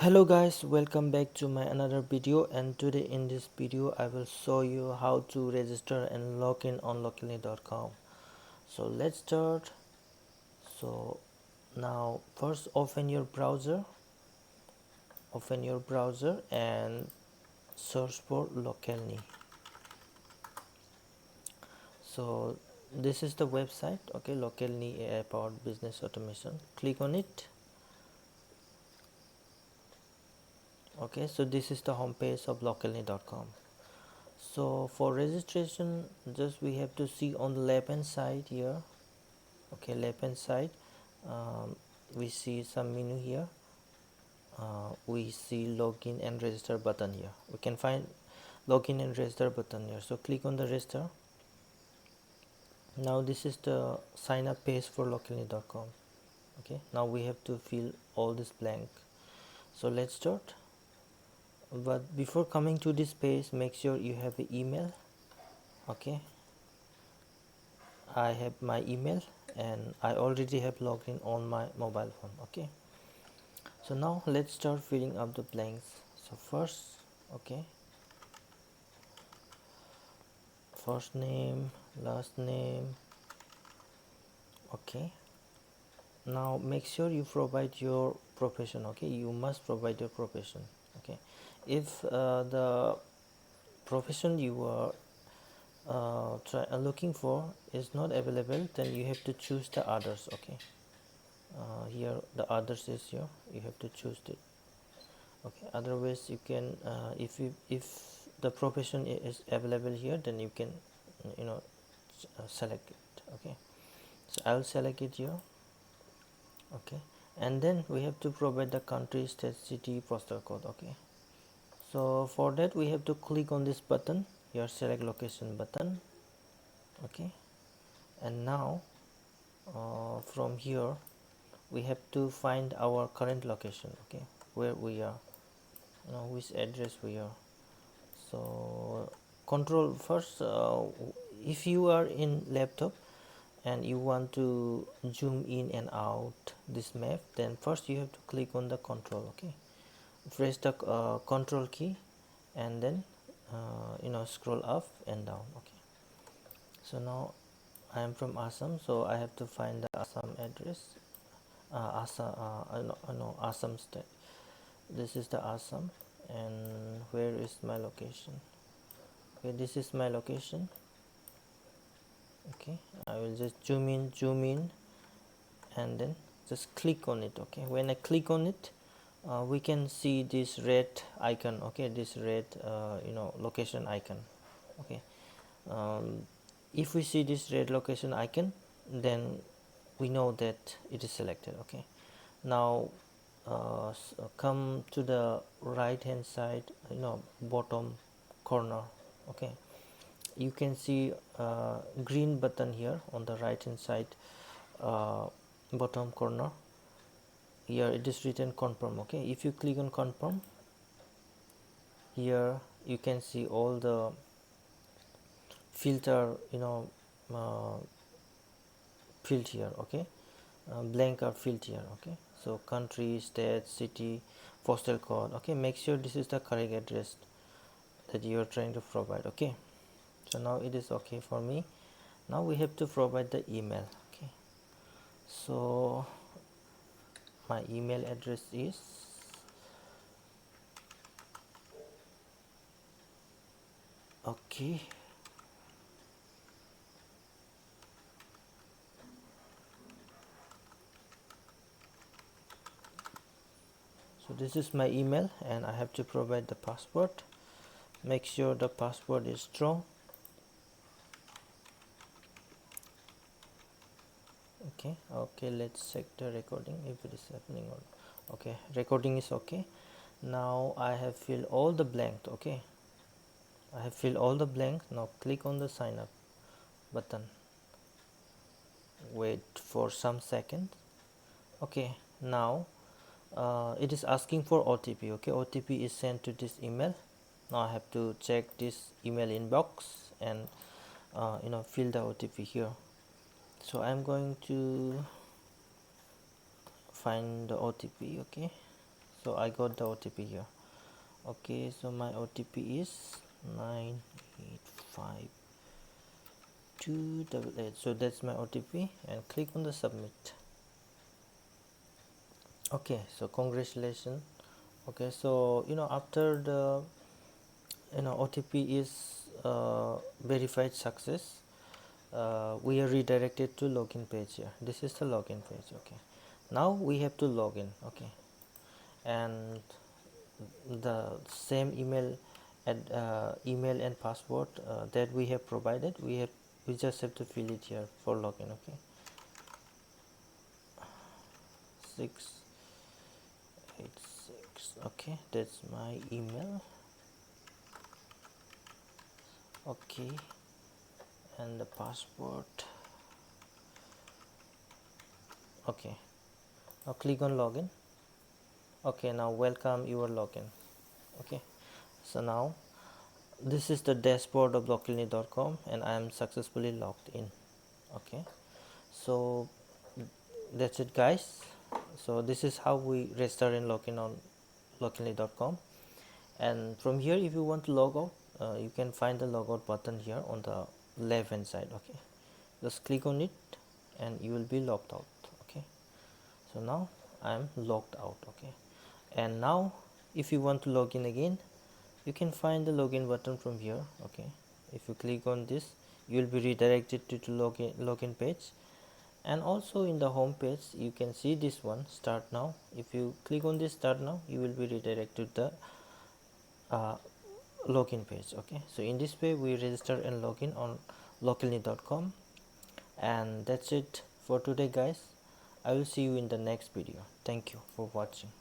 Hello guys, welcome back to my another video, and today in this video I will show you how to register and log in on localnee.com. So let's start. So now first open your browser and search for Localnee. So this is the website, okay, Localnee AI powered business automation. Click on it. Okay, so this is the home page of localnee.com. So for registration, just we have to see on the left hand side here. Okay, left hand side, we see some menu here. We see login and register button here. We can find login and register button here, so click on the register. Now this is the sign up page for localnee.com. Okay, now we have to fill all this blank, so let's start. But before coming to this page, make sure you have an email. Okay, I have my email and I already have logged in on my mobile phone. Okay, so now let's start filling up the blanks. So first, okay, first name, last name. Okay, now make sure you provide your profession. Okay, you must provide your profession. Okay, if the profession you are looking for is not available, then you have to choose the others. Okay, here the others is here, you have to choose it. Okay, otherwise you can if the profession is available here, then you can select it. Okay, so I'll select it here. Okay, and then we have to provide the country, state, city, postal code. Okay, so for that we have to click on this button, your select location button. Okay, and now from here we have to find our current location. Okay, where we are, which address we are. So control first, if you are in laptop and you want to zoom in and out this map, then first you have to click on the control. Okay, press the control key and then scroll up and down. Okay, so now I am from Assam, so I have to find the Assam address. Assam state. This is the Assam, and where is my location? Okay, this is my location. Okay, I will just zoom in and then just click on it. Okay, when I click on it, we can see this red icon. Okay, this red location icon. Okay, if we see this red location icon, then we know that it is selected. Okay, now come to the right hand side, bottom corner. Okay, you can see green button here on the right hand side, uh, bottom corner. Here it is written confirm. Okay, if you click on confirm, here you can see all the filter uh, field here. Okay, blank are filled here. Okay, so country, state, city, postal code. Okay, make sure this is the correct address that you are trying to provide. Okay, so now it is okay for me. Now we have to provide the email. Okay, so my email address is okay. So this is my email and I have to provide the password. Make sure the password is strong. Okay, let's check the recording if it is happening or not. Okay, recording is okay. Now I have filled all the blanks. Okay, I have filled all the blanks. Now click on the sign up button. Wait for some seconds. Okay, now it is asking for OTP. Okay, OTP is sent to this email. Now I have to check this email inbox and fill the OTP here. So I'm going to find the OTP. Okay, So I got the OTP here. Okay, so my OTP is 985288. So that's my OTP, and click on the submit. Okay, so congratulations. Okay, so after the OTP is verified success, we are redirected to login page here. This is the login page. Okay, now we have to log in. Okay, and the same email and password that we have provided, we just have to fill it here for login. Okay, 686. Okay, that's my email. Okay, and the password. Okay, now click on login. Okay, now welcome, you are login. Okay, so now this is the dashboard of localnee.com, and I am successfully logged in. Okay, so that's it, guys. So this is how we register and log in on localnee.com. And from here, if you want to log out, you can find the logout button here on the left hand side. Okay, just click on it and you will be logged out. Okay, so now I am logged out. Okay, and now if you want to log in again, you can find the login button from here. Okay, if you click on this, you will be redirected to login page, and also in the home page you can see this one, start now. If you click on this start now, you will be redirected to the uh, login page. Okay, so in this way we register and login on localnee.com. And that's it for today, guys. I will see you in the next video. Thank you for watching.